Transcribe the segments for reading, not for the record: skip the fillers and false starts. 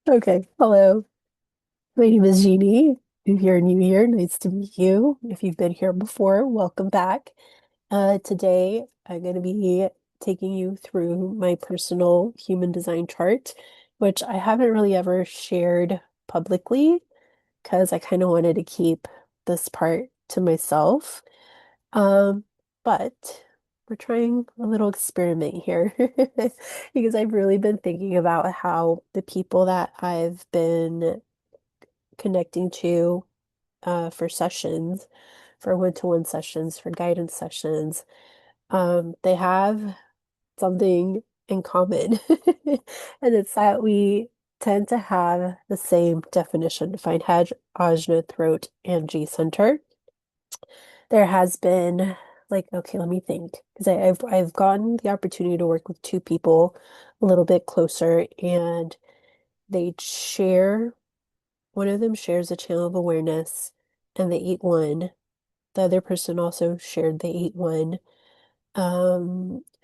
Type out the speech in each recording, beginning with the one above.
Okay, hello. My name is Jeannie. If you're new here, nice to meet you. If you've been here before, welcome back. Today, I'm going to be taking you through my personal human design chart, which I haven't really ever shared publicly because I kind of wanted to keep this part to myself. Um, but we're trying a little experiment here because I've really been thinking about how the people that I've been connecting to for sessions, for one-to-one sessions, for guidance sessions, they have something in common. And it's that we tend to have the same definition, defined Haj, Ajna, throat, and G center. There has been like, okay, let me think, because I've gotten the opportunity to work with two people a little bit closer, and they share. One of them shares a channel of awareness and they eat one. The other person also shared they eat one.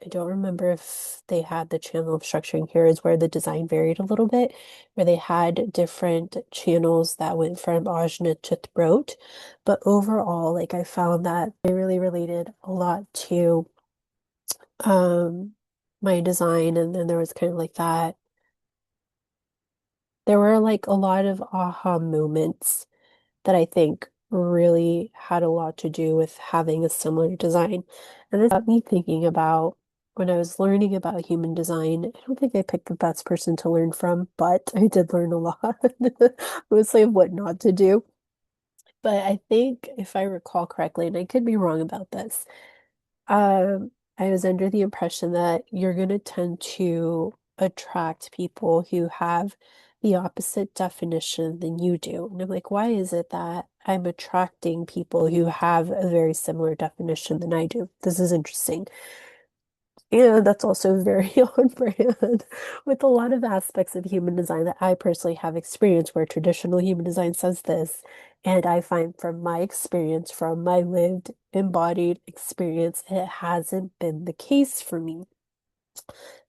I don't remember if they had the channel of structuring here is where the design varied a little bit, where they had different channels that went from ajna to throat. But overall, like I found that they really related a lot to um my design, and then there was kind of like that. There were like a lot of aha moments that I think really had a lot to do with having a similar design. And this got me thinking about when I was learning about human design. I don't think I picked the best person to learn from, but I did learn a lot, mostly of what not to do. But I think if I recall correctly, and I could be wrong about this, I was under the impression that you're going to tend to attract people who have the opposite definition than you do. And I'm like, why is it that I'm attracting people who have a very similar definition than I do? This is interesting. And that's also very on brand with a lot of aspects of human design that I personally have experienced where traditional human design says this. And I find from my experience, from my lived embodied experience, it hasn't been the case for me.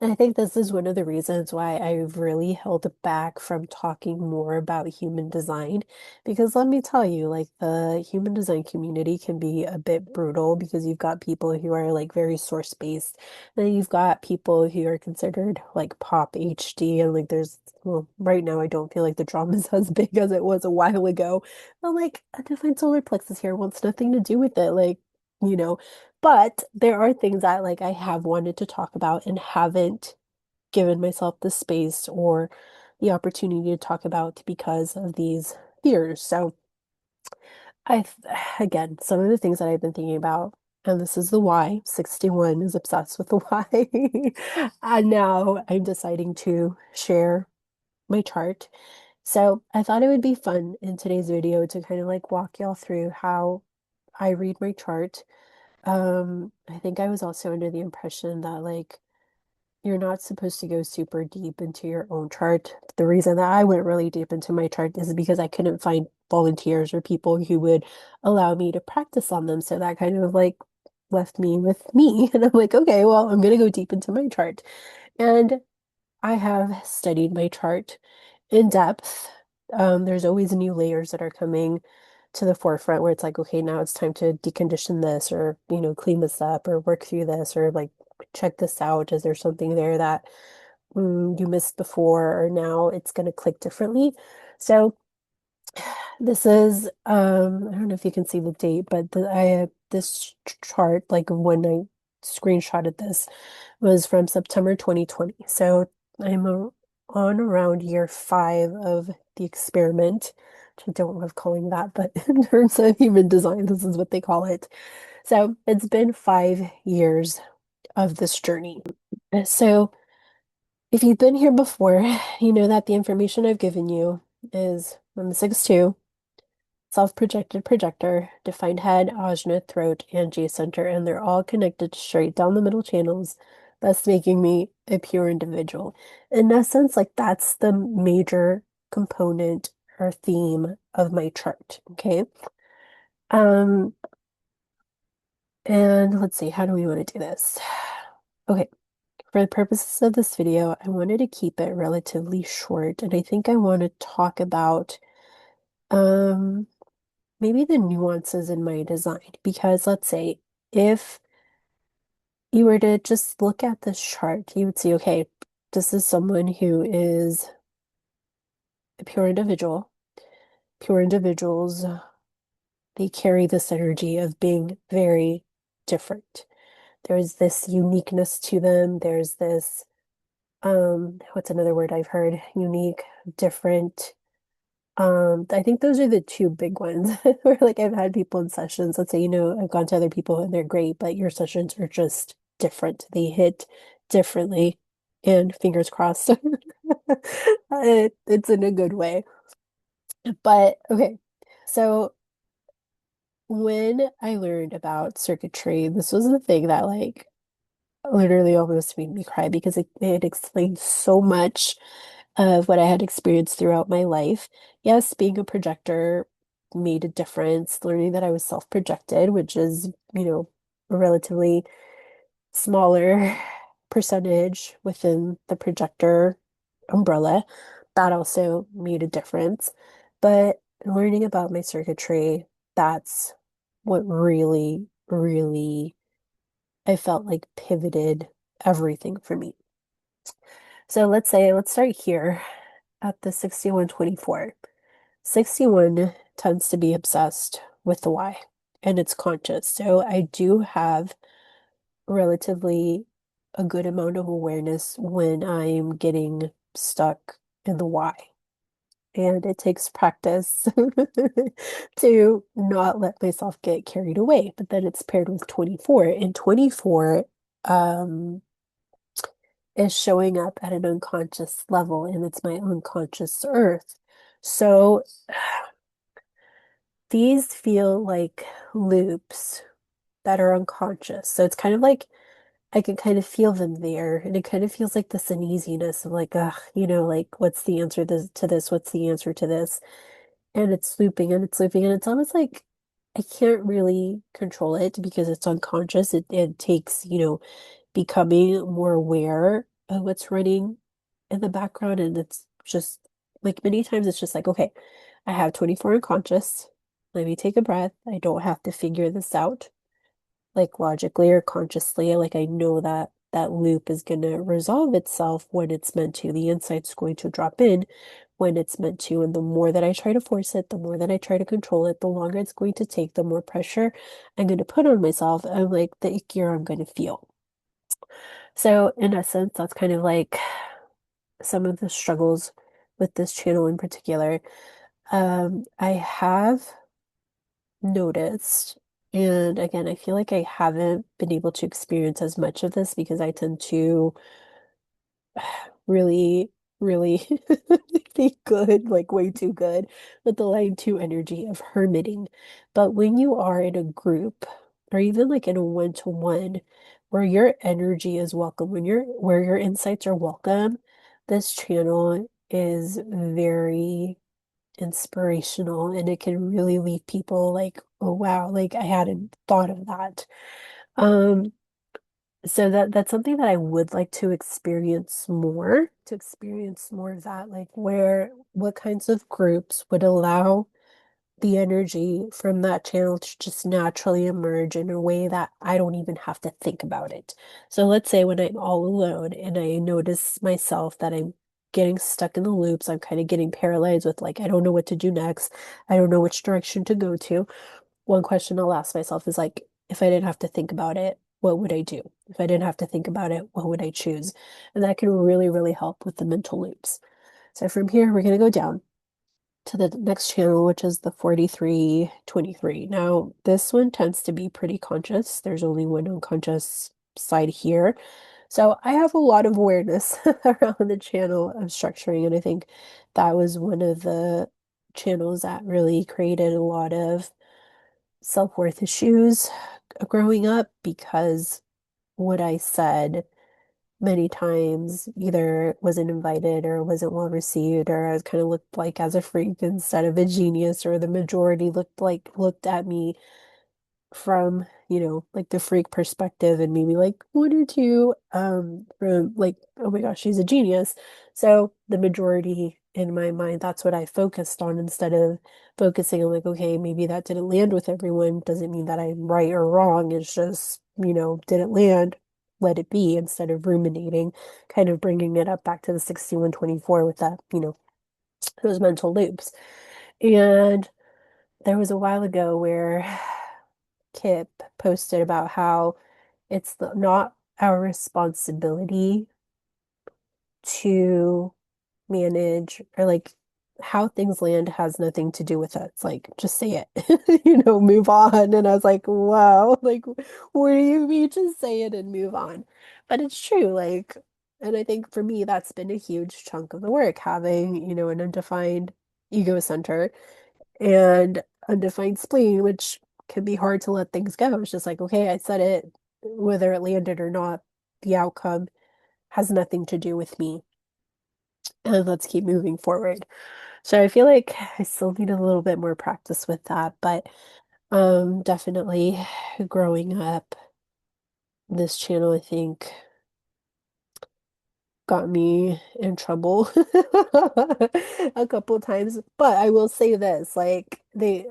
And I think this is one of the reasons why I've really held back from talking more about human design. Because let me tell you, like the human design community can be a bit brutal because you've got people who are like very source based. Then you've got people who are considered like pop HD. And like there's, well, right now I don't feel like the drama is as big as it was a while ago. But like a defined solar plexus here wants nothing to do with it. Like, you know. But there are things that like I have wanted to talk about and haven't given myself the space or the opportunity to talk about because of these fears. So I, again, some of the things that I've been thinking about, and this is the why, 61 is obsessed with the why. And now I'm deciding to share my chart. So I thought it would be fun in today's video to kind of like walk y'all through how I read my chart. I think I was also under the impression that like you're not supposed to go super deep into your own chart. The reason that I went really deep into my chart is because I couldn't find volunteers or people who would allow me to practice on them. So that kind of like left me with me. And I'm like, okay, well, I'm gonna go deep into my chart. And I have studied my chart in depth. There's always new layers that are coming to the forefront where it's like, okay, now it's time to decondition this or, clean this up or work through this or like check this out. Is there something there that you missed before or now it's going to click differently? So this is, I don't know if you can see the date, but I had this chart, like when I screenshotted this, was from September 2020. So I'm on around year 5 of the experiment, which I don't love calling that, but in terms of human design, this is what they call it. So it's been 5 years of this journey. So if you've been here before, you know that the information I've given you is I'm a 6'2", self-projected projector, defined head, ajna, throat, and G center, and they're all connected straight down the middle channels, thus making me a pure individual. In essence, like that's the major component or theme of my chart, okay? Um, and let's see, how do we want to do this? Okay, For the purposes of this video, I wanted to keep it relatively short, and I think I want to talk about um, maybe the nuances in my design. Because let's say if you were to just look at this chart, you would see, okay, this is someone who is a pure individual. Pure individuals, they carry this energy of being very different. There's this uniqueness to them. There's this, what's another word I've heard? Unique, different. I think those are the two big ones. Where like I've had people in sessions, let's say, I've gone to other people and they're great, but your sessions are just different. They hit differently, and fingers crossed. It's in a good way. But okay, so when I learned about circuitry, this was the thing that like literally almost made me cry because it explained so much of what I had experienced throughout my life. Yes, being a projector made a difference, learning that I was self-projected, which is, a relatively smaller percentage within the projector umbrella. That also made a difference. But learning about my circuitry, that's what really, really, I felt like pivoted everything for me. So let's start here at the 6124. 61 tends to be obsessed with the why, and it's conscious. So I do have relatively a good amount of awareness when I'm getting stuck in the why. And it takes practice to not let myself get carried away. But then it's paired with 24, and 24 um, is showing up at an unconscious level, and it's my unconscious earth. So these feel like loops that are unconscious. So it's kind of like I can kind of feel them there, and it kind of feels like this uneasiness of like, ugh, like what's the answer to this? What's the answer to this? And it's looping and it's looping, and it's almost like I can't really control it because it's unconscious. It takes, becoming more aware of what's running in the background, and it's just like many times it's just like, okay, I have 24 unconscious. Let me take a breath. I don't have to figure this out like logically or consciously. Like I know that that loop is going to resolve itself when it's meant to. The insight's going to drop in when it's meant to. And the more that I try to force it, the more that I try to control it, the longer it's going to take, the more pressure I'm going to put on myself, and like the ickier I'm going to feel. So in essence, that's kind of like some of the struggles with this channel in particular. I have noticed, and again, I feel like I haven't been able to experience as much of this because I tend to really, really be good, like way too good with the line two energy of hermiting. But when you are in a group or even like in a one-to-one where your energy is welcome, where your insights are welcome, this channel is very inspirational, and it can really leave people like, oh wow, like I hadn't thought of that. Um, so that's something that I would like to experience more of that, like what kinds of groups would allow the energy from that channel to just naturally emerge in a way that I don't even have to think about it. So let's say when I'm all alone and I notice myself that I'm getting stuck in the loops, I'm kind of getting paralyzed with like, I don't know what to do next. I don't know which direction to go to. One question I'll ask myself is like, if I didn't have to think about it, what would I do? If I didn't have to think about it, what would I choose? And that can really, really help with the mental loops. So from here, we're going to go down to the next channel, which is the 4323. Now, this one tends to be pretty conscious. There's only one unconscious side here. So I have a lot of awareness around the channel of structuring, and I think that was one of the channels that really created a lot of self-worth issues growing up because what I said many times either wasn't invited or wasn't well received, or I was kind of looked like as a freak instead of a genius, or the majority looked at me from, like the freak perspective and maybe like one or two from like, oh my gosh, she's a genius. So the majority in my mind, that's what I focused on instead of focusing on like, okay, maybe that didn't land with everyone. Doesn't mean that I'm right or wrong. It's just, didn't land. Let it be instead of ruminating, kind of bringing it up back to the 6124 with that, those mental loops. And there was a while ago where Kip posted about how it's not our responsibility to manage or like how things land has nothing to do with us. Like, just say it, move on. And I was like, wow, like, what do you mean just say it and move on? But it's true, like, and I think for me, that's been a huge chunk of the work, having, an undefined ego center and undefined spleen, which can be hard to let things go. It's just like, okay, I said it, whether it landed or not, the outcome has nothing to do with me. And let's keep moving forward. So I feel like I still need a little bit more practice with that, but definitely growing up, this channel, I think, got me in trouble a couple of times. But I will say this, like the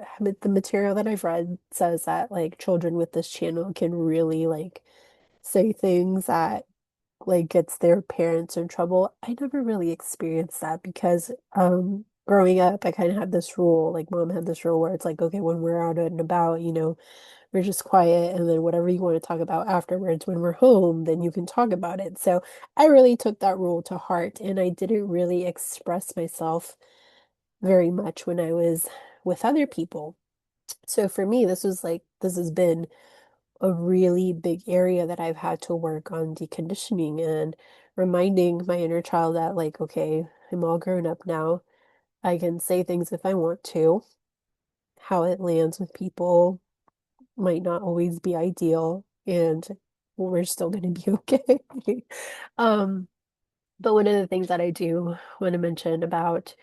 material that I've read says that like children with this channel can really like say things that like gets their parents in trouble. I never really experienced that because growing up I kind of had this rule, like mom had this rule where it's like, okay, when we're out and about, we're just quiet, and then whatever you want to talk about afterwards when we're home, then you can talk about it. So I really took that rule to heart, and I didn't really express myself very much when I was with other people. So for me, this has been a really big area that I've had to work on deconditioning and reminding my inner child that, like, okay, I'm all grown up now. I can say things if I want to. How it lands with people might not always be ideal, and we're still going to be okay. Um, but one of the things that I do want to mention about,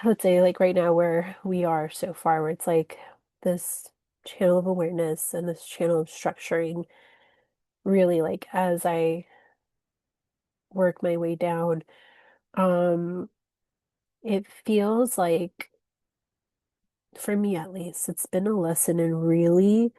let's say, like right now where we are so far, where it's like this channel of awareness and this channel of structuring, really like as I work my way down, um, it feels like, for me at least, it's been a lesson in really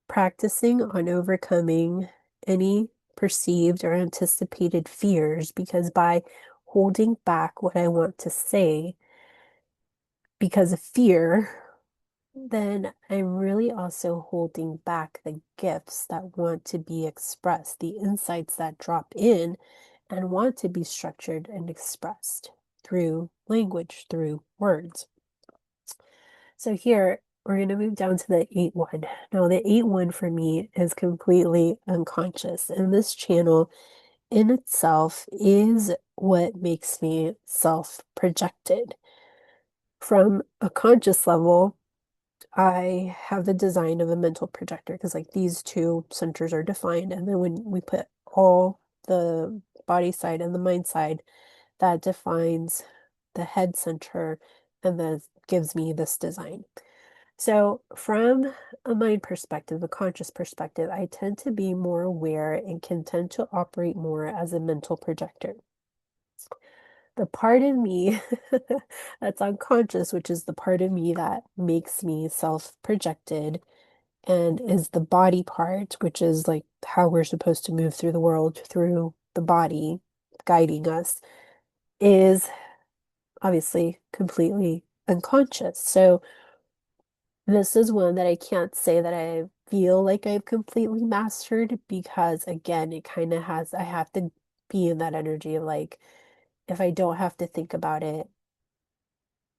practicing on overcoming any perceived or anticipated fears, because by holding back what I want to say because of fear, then I'm really also holding back the gifts that want to be expressed, the insights that drop in and want to be structured and expressed through language, through words. So here we're going to move down to the 8-1. Now, the 8-1 for me is completely unconscious, and this channel in itself is what makes me self-projected. From a conscious level, I have the design of a mental projector because, like, these two centers are defined, and then when we put all the body side and the mind side, that defines the head center and then gives me this design. So, from a mind perspective, a conscious perspective, I tend to be more aware and can tend to operate more as a mental projector. The part of me that's unconscious, which is the part of me that makes me self-projected, and is the body part, which is like how we're supposed to move through the world through the body, guiding us, is obviously completely unconscious. So, this is one that I can't say that I feel like I've completely mastered because, again, it kind of has, I have to be in that energy of like, if I don't have to think about it,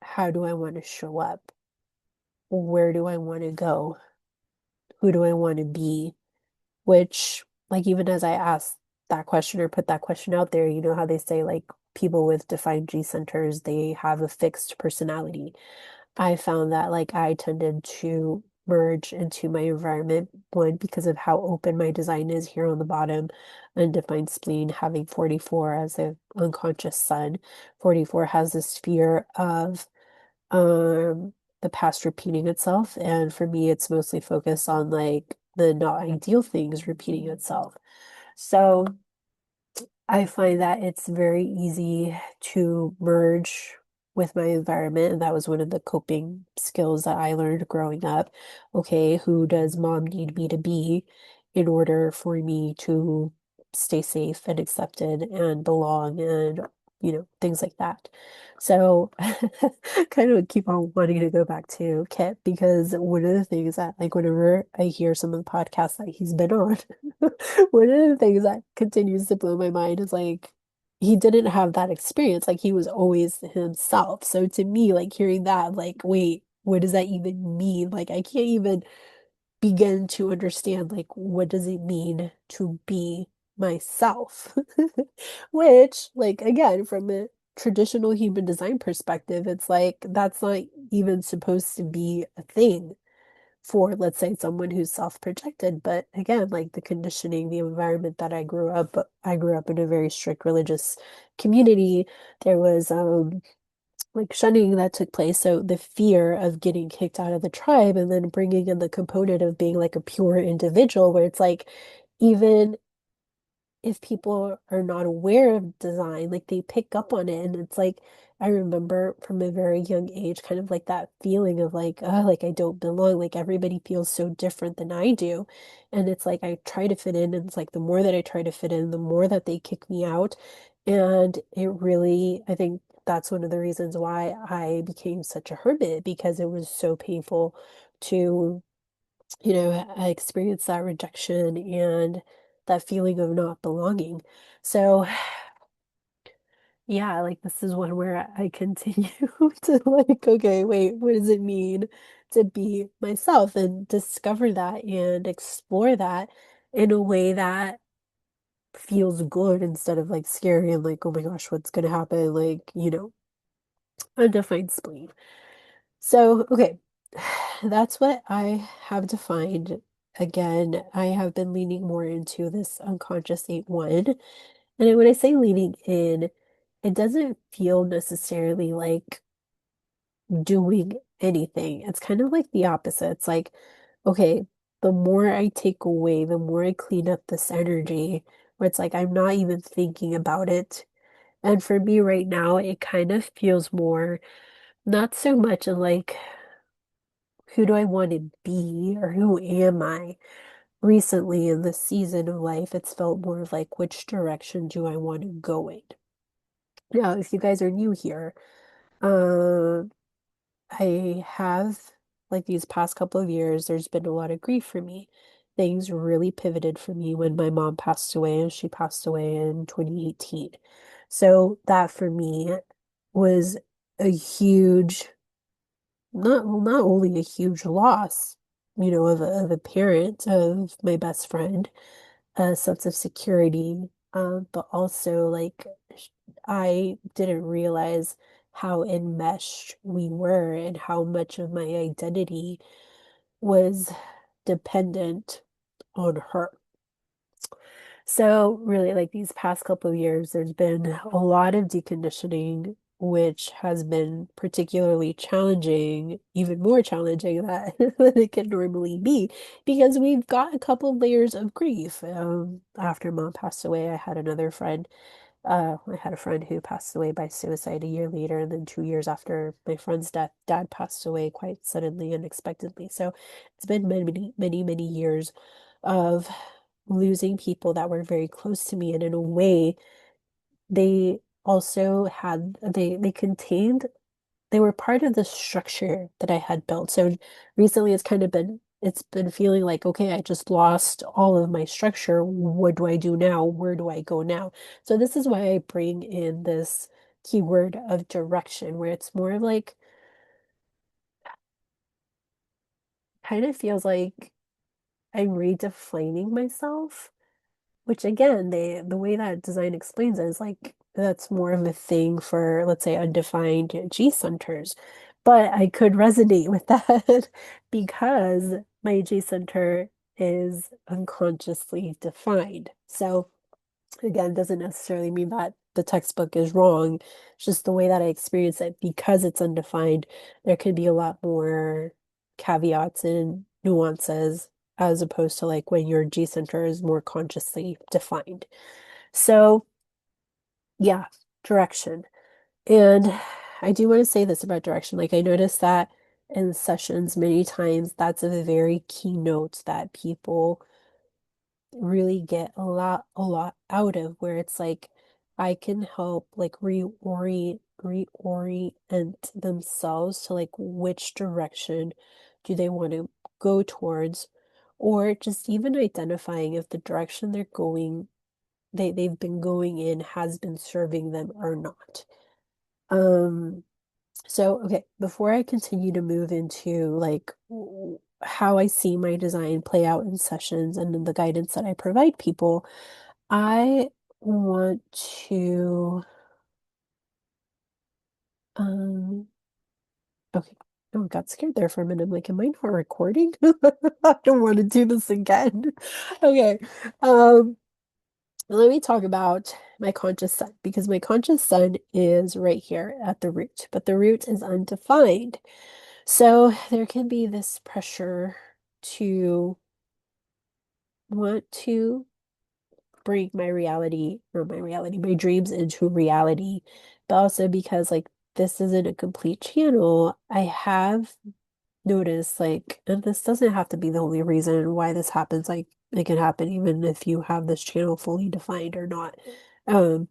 how do I want to show up? Where do I want to go? Who do I want to be? Which, like, even as I ask that question or put that question out there, you know how they say, like, people with defined G centers, they have a fixed personality. I found that like I tended to merge into my environment, one, because of how open my design is here on the bottom, undefined spleen, having 44 as an unconscious sun. 44 has this fear of the past repeating itself. And for me, it's mostly focused on like the not ideal things repeating itself. So I find that it's very easy to merge with my environment, and that was one of the coping skills that I learned growing up. Okay, who does mom need me to be in order for me to stay safe and accepted and belong and, things like that. So kind of keep on wanting to go back to Kit because one of the things that, like, whenever I hear some of the podcasts that he's been on, one of the things that continues to blow my mind is like he didn't have that experience. Like he was always himself. So to me, like hearing that, like, wait, what does that even mean? Like I can't even begin to understand like what does it mean to be myself? Which, like again, from a traditional human design perspective, it's like that's not even supposed to be a thing for, let's say, someone who's self-projected. But again, like the conditioning, the environment that I grew up in a very strict religious community. There was like shunning that took place. So the fear of getting kicked out of the tribe and then bringing in the component of being like a pure individual where it's like even if people are not aware of design, like they pick up on it. And it's like, I remember from a very young age, kind of like that feeling of like, oh, like I don't belong. Like everybody feels so different than I do. And it's like, I try to fit in. And it's like, the more that I try to fit in, the more that they kick me out. And it really, I think that's one of the reasons why I became such a hermit because it was so painful to I experienced that rejection and that feeling of not belonging. So, yeah, like this is one where I continue to like, okay, wait, what does it mean to be myself and discover that and explore that in a way that feels good instead of like scary and like, oh my gosh, what's gonna happen? Like, undefined spleen. So, okay, that's what I have defined. Again, I have been leaning more into this unconscious 8-1. And when I say leaning in, it doesn't feel necessarily like doing anything. It's kind of like the opposite. It's like, okay, the more I take away, the more I clean up this energy, where it's like I'm not even thinking about it. And for me right now, it kind of feels more not so much of like, who do I want to be or who am I? Recently in this season of life, it's felt more of like, which direction do I want to go in? Now, if you guys are new here, uh, I have, like these past couple of years, there's been a lot of grief for me. Things really pivoted for me when my mom passed away, and she passed away in 2018. So that for me was a huge not only a huge loss, of a parent, of my best friend, a sense of security, but also like I didn't realize how enmeshed we were and how much of my identity was dependent on her. So really, like these past couple of years, there's been a lot of deconditioning, which has been particularly challenging, even more challenging that than it can normally be, because we've got a couple layers of grief. After mom passed away, I had a friend who passed away by suicide a year later, and then 2 years after my friend's death, dad passed away quite suddenly, unexpectedly. So it's been many, many, many years of losing people that were very close to me, and in a way, they also they contained they were part of the structure that I had built. So recently it's been feeling like, okay, I just lost all of my structure. What do I do now? Where do I go now? So this is why I bring in this keyword of direction, where it's more like kind of feels like I'm redefining myself. Which again, the way that design explains it is like that's more of a thing for, let's say, undefined G centers. But I could resonate with that because my G center is unconsciously defined. So Again, doesn't necessarily mean that the textbook is wrong. It's just the way that I experience it because it's undefined. There can be a lot more caveats and nuances as opposed to like when your G center is more consciously defined. So, yeah, direction. And I do want to say this about direction. Like, I noticed that in sessions many times, that's a very key note that people really get a lot out of, where it's like I can help like reorient themselves to like which direction do they want to go towards, or just even identifying if the direction they're going they've been going in has been serving them or not. Um, so, okay, before I continue to move into like how I see my design play out in sessions and then the guidance that I provide people, I want to, um, okay. Oh, I got scared there for a minute. I'm like, am I not recording? I don't want to do this again. Okay. Um, Let me talk about my conscious sun because my conscious sun is right here at the root, but the root is undefined. So there can be this pressure to want to bring my dreams into reality, but also because like this isn't a complete channel, I have noticed like, and this doesn't have to be the only reason why this happens, like it can happen even if you have this channel fully defined or not. Um,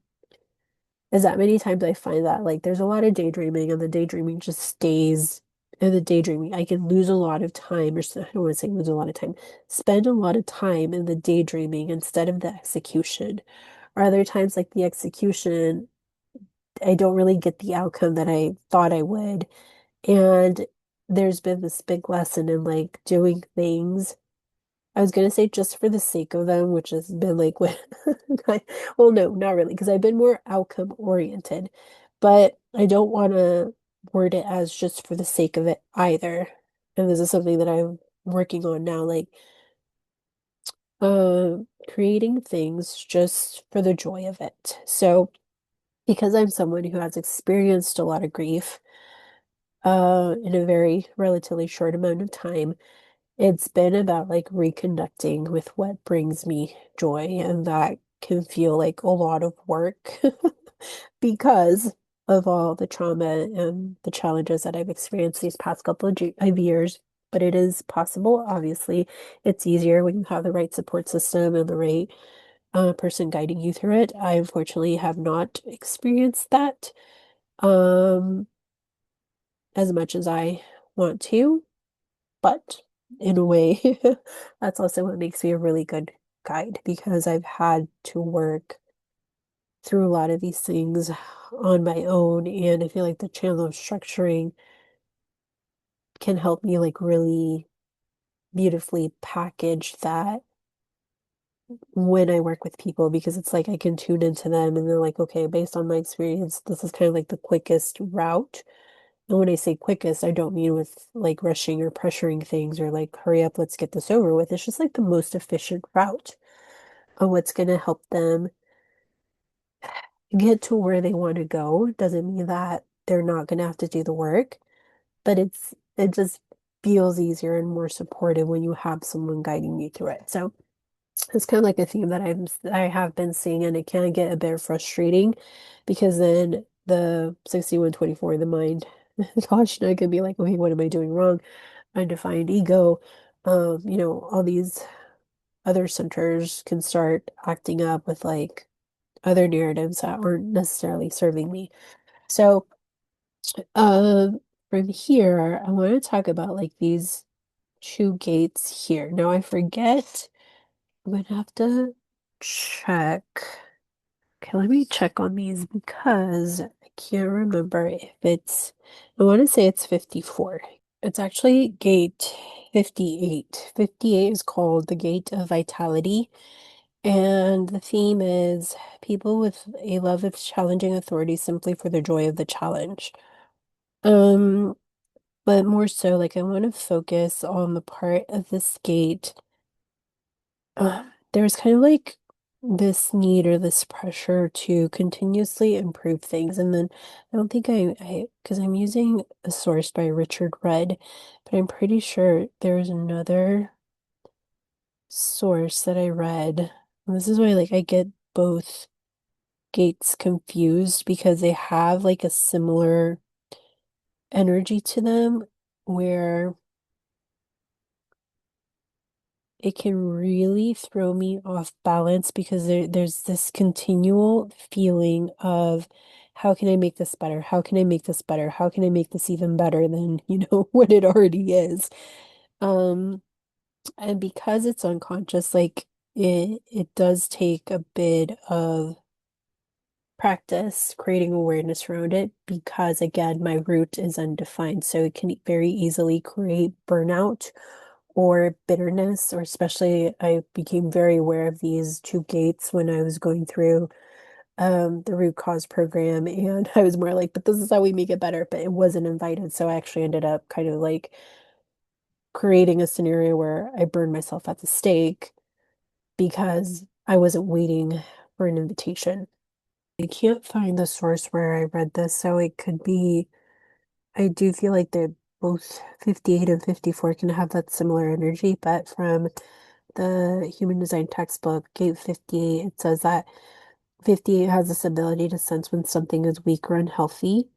is that many times I find that like there's a lot of daydreaming and the daydreaming just stays in the daydreaming. I can lose a lot of time, I don't want to say lose a lot of time, spend a lot of time in the daydreaming instead of the execution. Or other times like the execution, I don't really get the outcome that I thought I would. And there's been this big lesson in like doing things. I was gonna say just for the sake of them, which has been like what well, no, not really, because I've been more outcome oriented, but I don't want to word it as just for the sake of it either. And this is something that I'm working on now, like uh creating things just for the joy of it. So because I'm someone who has experienced a lot of grief in a very relatively short amount of time, it's been about like reconnecting with what brings me joy, and that can feel like a lot of work because of all the trauma and the challenges that I've experienced these past couple of years. But it is possible, obviously. It's easier when you have the right support system and the right person guiding you through it. I unfortunately have not experienced that um, as much as I want to. But in a way, that's also what makes me a really good guide because I've had to work through a lot of these things on my own. And I feel like the channel of structuring can help me like really beautifully package that when I work with people because it's like I can tune into them and they're like, okay, based on my experience, this is kind of like the quickest route. And when I say quickest, I don't mean with like rushing or pressuring things or like, hurry up, let's get this over with. It's just like the most efficient route of what's going to help them get to where they want to go. Doesn't mean that they're not going to have to do the work, but it just feels easier and more supportive when you have someone guiding you through it. So it's kind of like a theme that I have been seeing, and it can get a bit frustrating because then the 6124, the mind, gosh, I could be like, okay, what am I doing wrong? Undefined ego, all these other centers can start acting up with like other narratives that aren't necessarily serving me. So, um, from here, I want to talk about like these two gates here. Now, I forget. I'm gonna have to check. Okay, let me check on these because I can't remember if I want to say it's 54. It's actually gate 58. 58 is called the Gate of Vitality, and the theme is people with a love of challenging authority simply for the joy of the challenge. Um, but more so, like I want to focus on the part of this gate. There's kind of like this need or this pressure to continuously improve things. And then I don't think because I'm using a source by Richard Rudd, but I'm pretty sure there's another source that I read. And this is why like I get both gates confused because they have like a similar energy to them where it can really throw me off balance because there's this continual feeling of how can I make this better? How can I make this better? How can I make this even better than, what it already is? Um, and because it's unconscious, like it does take a bit of practice creating awareness around it because again, my root is undefined, so it can very easily create burnout or bitterness, or especially I became very aware of these two gates when I was going through the root cause program, and I was more like, but this is how we make it better, but it wasn't invited, so I actually ended up kind of like creating a scenario where I burned myself at the stake because I wasn't waiting for an invitation. I can't find the source where I read this, so it could be, I do feel like they're both 58 and 54 can have that similar energy, but from the Human Design textbook, Gate 58, it says that 58 has this ability to sense when something is weak or unhealthy,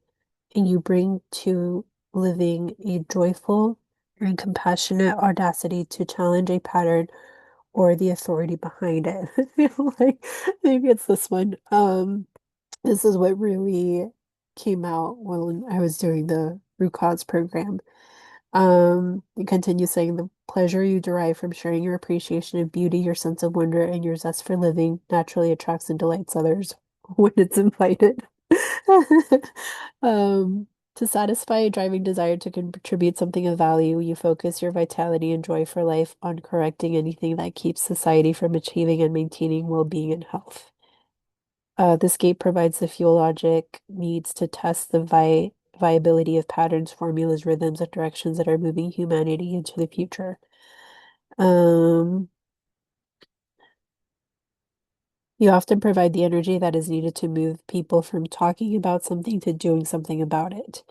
and you bring to living a joyful and compassionate audacity to challenge a pattern or the authority behind it. I feel like maybe it's this one. This is what really came out when I was doing the root cause program. It continues saying the pleasure you derive from sharing your appreciation of beauty, your sense of wonder, and your zest for living naturally attracts and delights others when it's invited. To satisfy a driving desire to contribute something of value, you focus your vitality and joy for life on correcting anything that keeps society from achieving and maintaining well-being and health. This gate provides the fuel logic needs to test the viability of patterns, formulas, rhythms, and directions that are moving humanity into the future. Um, you often provide the energy that is needed to move people from talking about something to doing something about it.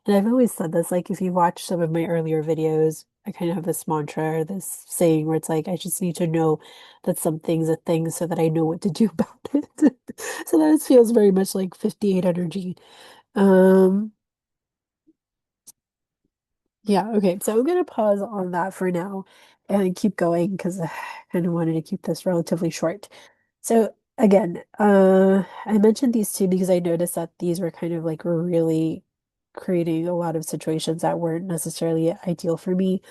And I've always said this, like if you watch some of my earlier videos, I kind of have this mantra or this saying where it's like, I just need to know that something's a thing so that I know what to do about it. So that feels very much like 58 energy. Um, yeah, okay. So I'm gonna pause on that for now and keep going because I kind of wanted to keep this relatively short. So again, I mentioned these two because I noticed that these were kind of like really creating a lot of situations that weren't necessarily ideal for me.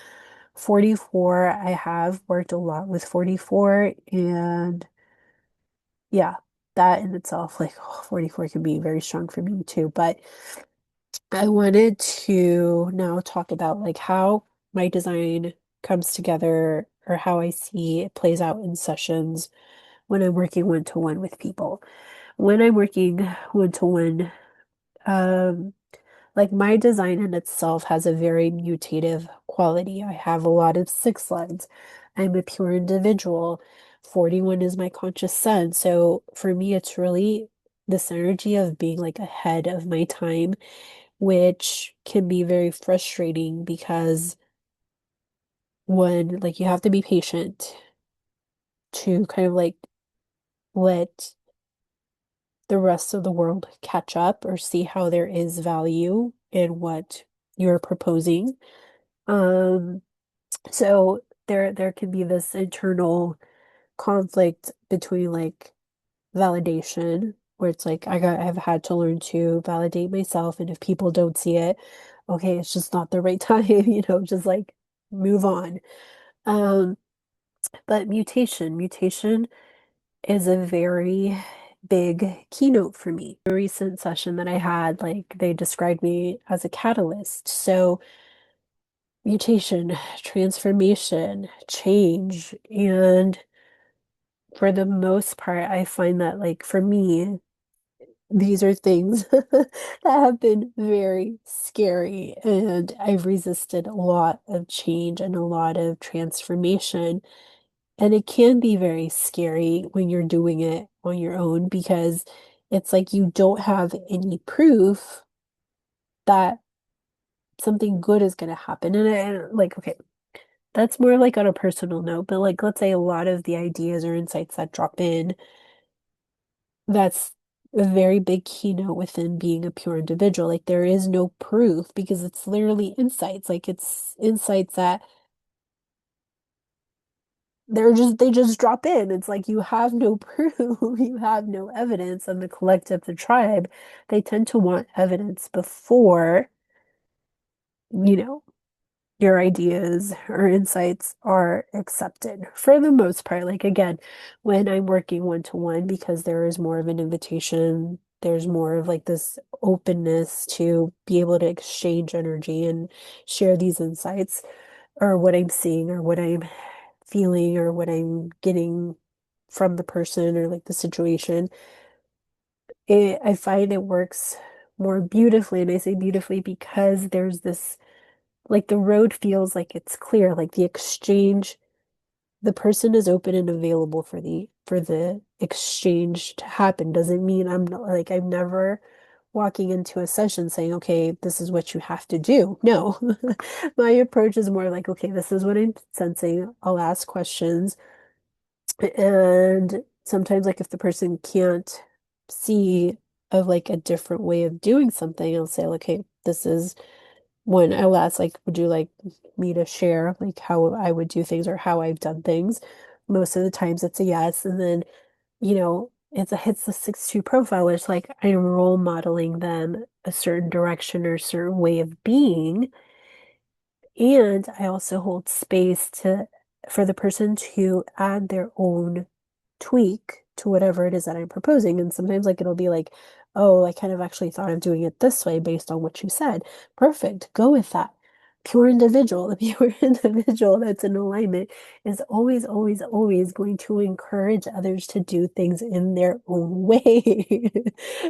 44, I have worked a lot with 44, and yeah, that in itself, like 44 can be very strong for me too. But I wanted to now talk about like how my design comes together or how I see it plays out in sessions when I'm working one-to-one with people. When I'm working one-to-one, um, like my design in itself has a very mutative quality. I have a lot of six lines. I'm a pure individual. 41 is my conscious sun. So for me, it's really this energy of being like ahead of my time, which can be very frustrating because when like you have to be patient to kind of like let the rest of the world catch up or see how there is value in what you're proposing. Um, so there can be this internal conflict between like validation, where it's like I've had to learn to validate myself, and if people don't see it, okay, it's just not the right time, just like move on. Um, but mutation is a very big keynote for me. A recent session that I had, like they described me as a catalyst. So mutation, transformation, change, and for the most part, I find that like for me, these are things that have been very scary, and I've resisted a lot of change and a lot of transformation And it can be very scary when you're doing it on your own because it's like you don't have any proof that something good is going to happen. And like, okay, that's more like on a personal note, but like, let's say a lot of the ideas or insights that drop in, that's a very big keynote within being a pure individual. Like, there is no proof because it's literally insights. Like, it's insights that they just drop in. It's like you have no proof, you have no evidence. And the collective, the tribe, they tend to want evidence before, you know, your ideas or insights are accepted for the most part. Like, again, when I'm working one to one, because there is more of an invitation, there's more of like this openness to be able to exchange energy and share these insights or what I'm seeing or what I'm feeling or what I'm getting from the person or like the situation. I find it works more beautifully, and I say beautifully because there's this, like, the road feels like it's clear, like the exchange, the person is open and available for the exchange to happen. Doesn't mean I'm not, like, I'm never walking into a session saying, okay, this is what you have to do. No. My approach is more like, okay, this is what I'm sensing. I'll ask questions. And sometimes, like, if the person can't see of like a different way of doing something, I'll say, okay, this is when I'll ask, like, would you like me to share like how I would do things or how I've done things? Most of the times it's a yes. And then, hits the 6-2 profile, where it's like I'm role modeling them a certain direction or certain way of being. And I also hold space to for the person to add their own tweak to whatever it is that I'm proposing. And sometimes, like, it'll be like, oh, I kind of actually thought of doing it this way based on what you said. Perfect. Go with that. Pure individual. The pure individual that's in alignment is always, always, always going to encourage others to do things in their own way.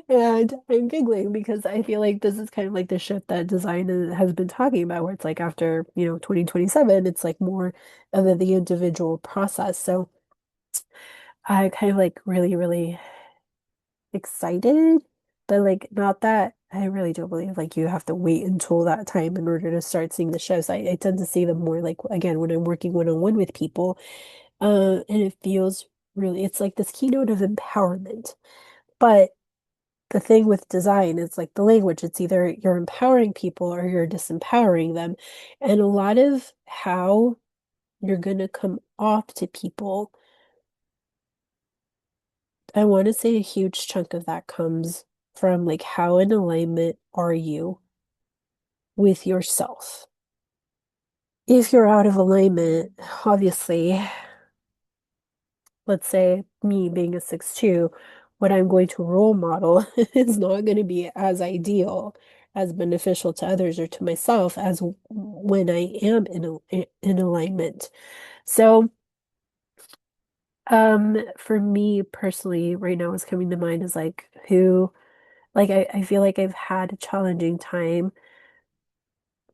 And I'm giggling because I feel like this is kind of like the shift that design has been talking about, where it's like after, 2027, it's like more of the individual process. So I kind of like really, really excited, but like not that I really don't believe like you have to wait until that time in order to start seeing the shows. I tend to see them more like, again, when I'm working one-on-one with people, and it feels really, it's like this keynote of empowerment. But the thing with design is like the language, it's either you're empowering people or you're disempowering them. And a lot of how you're gonna come off to people, I want to say a huge chunk of that comes from like how in alignment are you with yourself? If you're out of alignment, obviously, let's say me being a 6-2, what I'm going to role model is not going to be as ideal, as beneficial to others or to myself as when I am in alignment. So, for me personally, right now, what's coming to mind is like who. Like, I feel like I've had a challenging time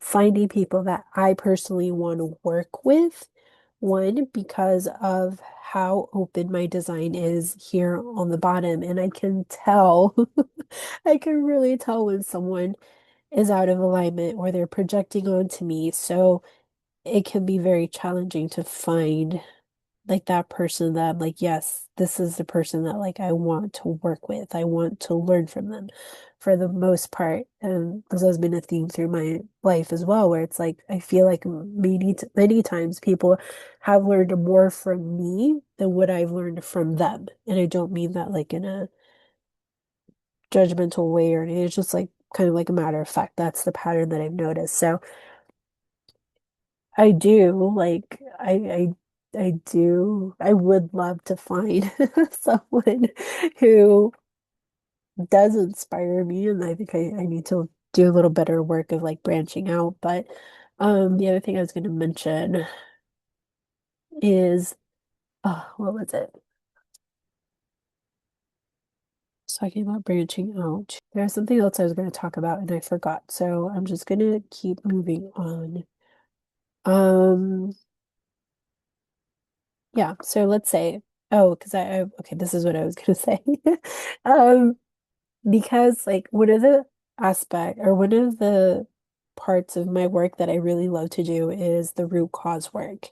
finding people that I personally want to work with. One, because of how open my design is here on the bottom. And I can tell, I can really tell when someone is out of alignment or they're projecting onto me. So it can be very challenging to find like that person that I'm like, yes, this is the person that like I want to work with. I want to learn from them for the most part. And this has been a theme through my life as well, where it's like I feel like many times people have learned more from me than what I've learned from them. And I don't mean that like in a judgmental way or anything. It's just like kind of like a matter of fact. That's the pattern that I've noticed. So I do like I do I would love to find someone who does inspire me, and I think I need to do a little better work of like branching out. But the other thing I was gonna mention is, what was it? I was talking about branching out. There's something else I was gonna talk about and I forgot. So I'm just gonna keep moving on. Um yeah, so let's say, oh, because okay, this is what I was gonna say. Um, because like one of the one of the parts of my work that I really love to do is the root cause work.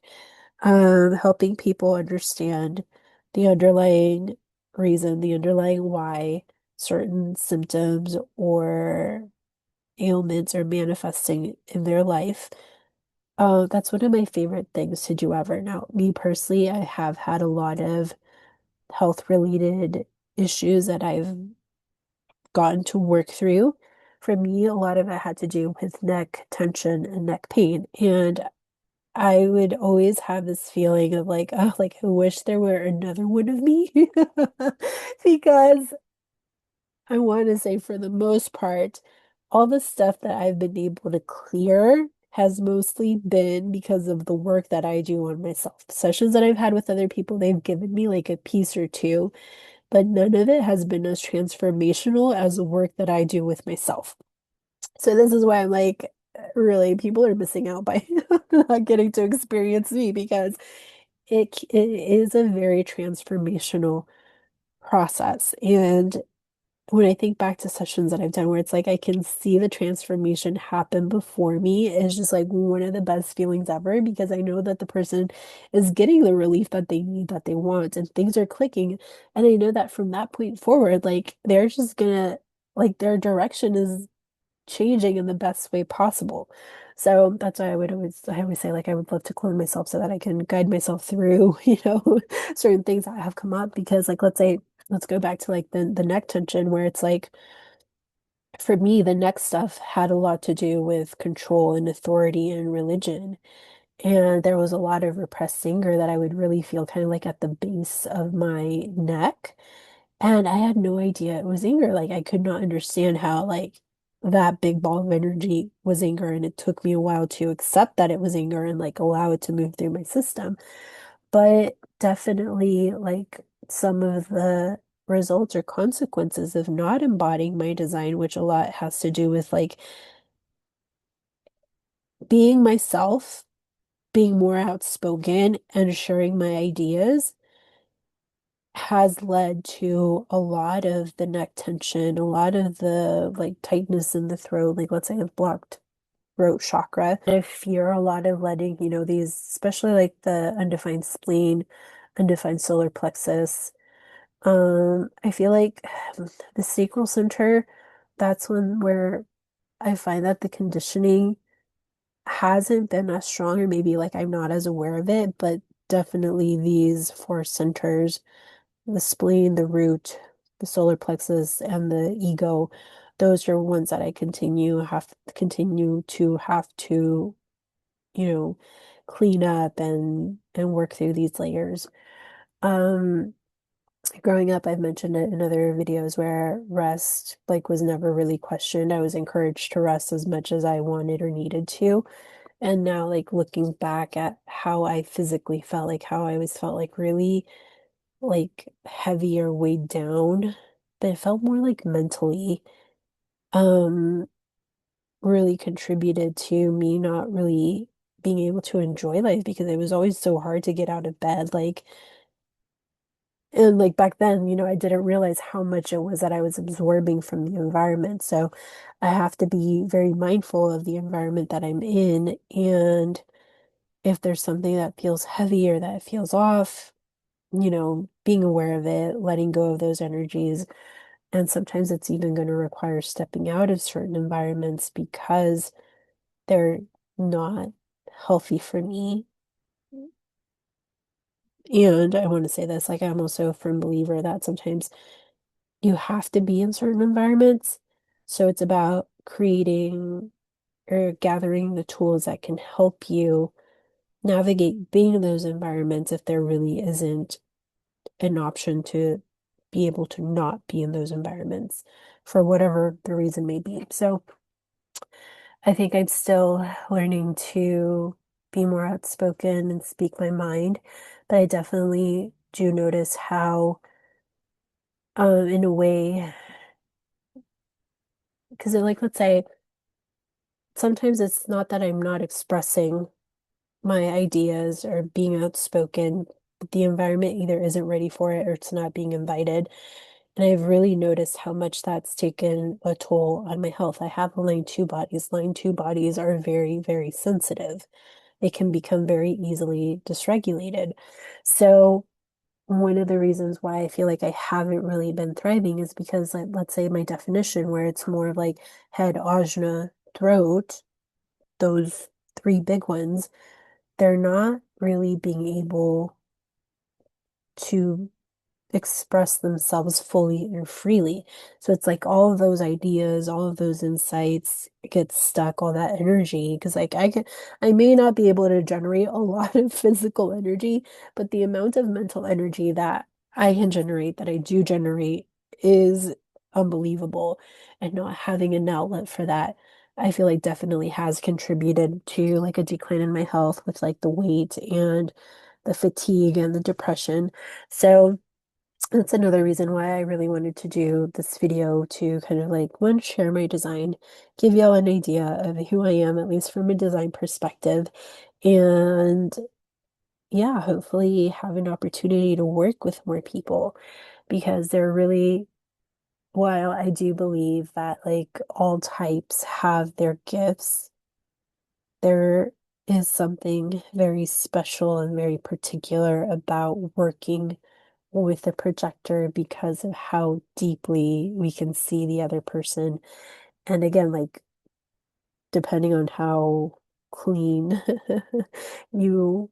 Helping people understand the underlying reason, the underlying why certain symptoms or ailments are manifesting in their life. That's one of my favorite things to do ever. Now, me personally, I have had a lot of health related issues that I've gotten to work through. For me, a lot of it had to do with neck tension and neck pain. And I would always have this feeling of like, oh, like I wish there were another one of me. Because I want to say for the most part, all the stuff that I've been able to clear has mostly been because of the work that I do on myself. Sessions that I've had with other people, they've given me like a piece or two, but none of it has been as transformational as the work that I do with myself. So this is why I'm like, really, people are missing out by not getting to experience me because it is a very transformational process. And when I think back to sessions that I've done where it's like I can see the transformation happen before me, it's just like one of the best feelings ever because I know that the person is getting the relief that they need, that they want, and things are clicking. And I know that from that point forward, like they're just gonna, like their direction is changing in the best way possible. So that's why I always say like I would love to clone myself so that I can guide myself through, certain things that have come up because like let's go back to like the neck tension where it's like for me the neck stuff had a lot to do with control and authority and religion. And there was a lot of repressed anger that I would really feel kind of like at the base of my neck. And I had no idea it was anger. Like I could not understand how like that big ball of energy was anger. And it took me a while to accept that it was anger and like allow it to move through my system. But definitely like some of the results or consequences of not embodying my design, which a lot has to do with like being myself, being more outspoken and sharing my ideas has led to a lot of the neck tension, a lot of the like tightness in the throat, like let's say a blocked throat chakra. I fear a lot of letting, these, especially like the undefined spleen, undefined solar plexus. I feel like the sacral center, that's one where I find that the conditioning hasn't been as strong, or maybe like I'm not as aware of it, but definitely these four centers, the spleen, the root, the solar plexus, and the ego, those are ones that I continue to have to, you know, clean up and work through these layers. Um, Growing up, I've mentioned it in other videos where rest like was never really questioned. I was encouraged to rest as much as I wanted or needed to. And now, like looking back at how I physically felt, like how I always felt like really like heavy or weighed down, but it felt more like mentally, um, really contributed to me not really being able to enjoy life because it was always so hard to get out of bed. Like, and like back then, I didn't realize how much it was that I was absorbing from the environment. So I have to be very mindful of the environment that I'm in. And if there's something that feels heavy or that feels off, being aware of it, letting go of those energies. And sometimes it's even going to require stepping out of certain environments because they're not healthy for me. And I want to say this, like I'm also a firm believer that sometimes you have to be in certain environments. So it's about creating or gathering the tools that can help you navigate being in those environments if there really isn't an option to be able to not be in those environments for whatever the reason may be. So I think I'm still learning to be more outspoken and speak my mind, but I definitely do notice how, in a way, because like let's say sometimes it's not that I'm not expressing my ideas or being outspoken. but the environment either isn't ready for it or it's not being invited. And I've really noticed how much that's taken a toll on my health. I have line 2 bodies. Line 2 bodies are very, very sensitive. They can become very easily dysregulated. So one of the reasons why I feel like I haven't really been thriving is because, like, let's say my definition, where it's more of like head, ajna, throat, those three big ones, they're not really being able to express themselves fully and freely. So it's like all of those ideas, all of those insights get stuck, all that energy. Because like I may not be able to generate a lot of physical energy, but the amount of mental energy that I can generate, that I do generate, is unbelievable. And not having an outlet for that, I feel like definitely has contributed to like a decline in my health with like the weight and the fatigue and the depression. So that's another reason why I really wanted to do this video, to kind of like, one, share my design, give y'all an idea of who I am, at least from a design perspective, and yeah, hopefully have an opportunity to work with more people, because they're really, while I do believe that like all types have their gifts, there is something very special and very particular about working with a projector because of how deeply we can see the other person. And again, like, depending on how clean you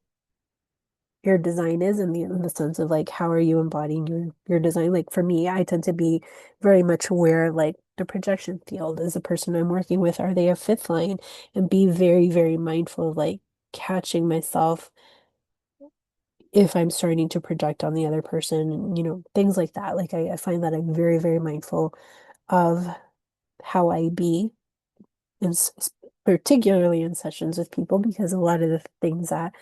your design is, in the sense of like how are you embodying your design. Like for me, I tend to be very much aware of like the projection field. Is the person I'm working with, are they a fifth line? And be very, very mindful of like catching myself if I'm starting to project on the other person, things like that. Like I find that I'm very, very mindful of how I be, in, particularly in sessions with people, because a lot of the things that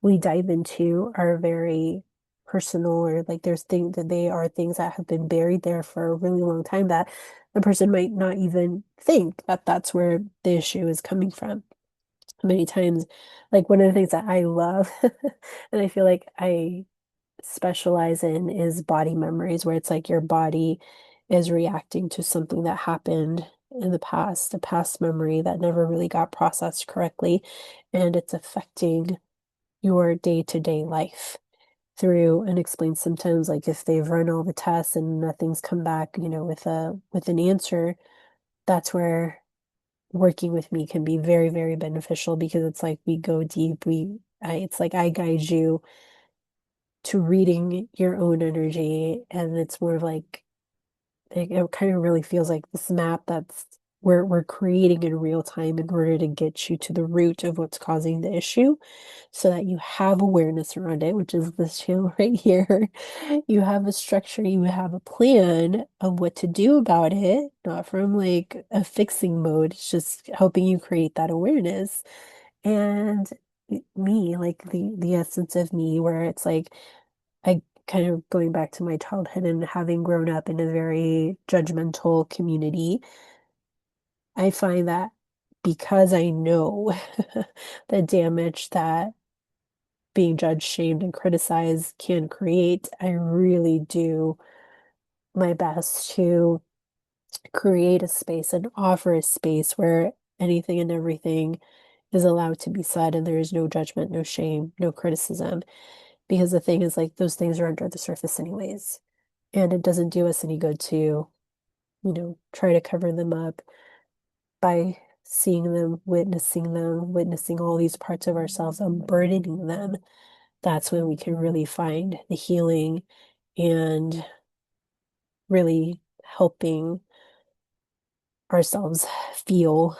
we dive into are very personal, or like there's things that they are things that have been buried there for a really long time that the person might not even think that that's where the issue is coming from. Many times, like one of the things that I love and I feel like I specialize in is body memories, where it's like your body is reacting to something that happened in the past, a past memory that never really got processed correctly, and it's affecting your day-to-day life through unexplained symptoms. Like if they've run all the tests and nothing's come back, with an answer, that's where working with me can be very, very beneficial, because it's like we go deep. It's like I guide you to reading your own energy, and it's more of like it kind of really feels like this map that's we're creating in real time in order to get you to the root of what's causing the issue, so that you have awareness around it, which is this channel right here. You have a structure, you have a plan of what to do about it, not from like a fixing mode. It's just helping you create that awareness. And me, like the essence of me, where it's like I kind of going back to my childhood and having grown up in a very judgmental community, I find that because I know the damage that being judged, shamed, and criticized can create, I really do my best to create a space and offer a space where anything and everything is allowed to be said, and there is no judgment, no shame, no criticism. Because the thing is, like, those things are under the surface anyways. And it doesn't do us any good to, try to cover them up by seeing them, witnessing all these parts of ourselves, unburdening them. That's when we can really find the healing and really helping ourselves feel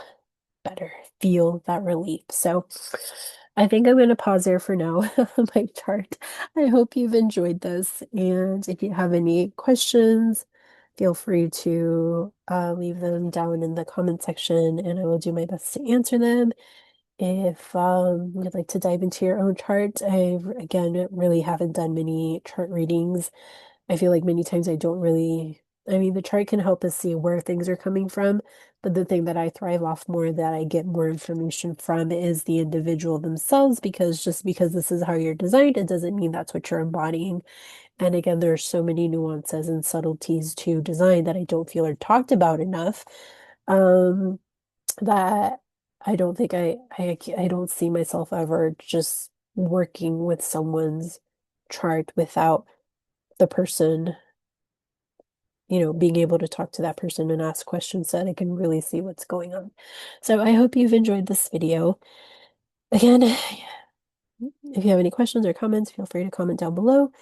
better, feel that relief. So I think I'm going to pause there for now on my chart. I hope you've enjoyed this. And if you have any questions, feel free to leave them down in the comment section, and I will do my best to answer them. If you'd like to dive into your own chart, I, again, really haven't done many chart readings. I feel like many times I don't really I mean, the chart can help us see where things are coming from, but the thing that I thrive off more, that I get more information from, is the individual themselves, because just because this is how you're designed, it doesn't mean that's what you're embodying. And again, there's so many nuances and subtleties to design that I don't feel are talked about enough. Um, that I don't think I don't see myself ever just working with someone's chart without the person, being able to talk to that person and ask questions so that I can really see what's going on. So I hope you've enjoyed this video. Again, if you have any questions or comments, feel free to comment down below.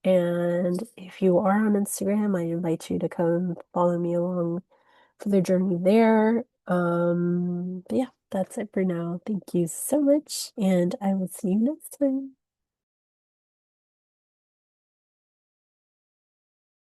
And if you are on Instagram, I invite you to come follow me along for the journey there. But yeah, that's it for now. Thank you so much, and I will see you next time.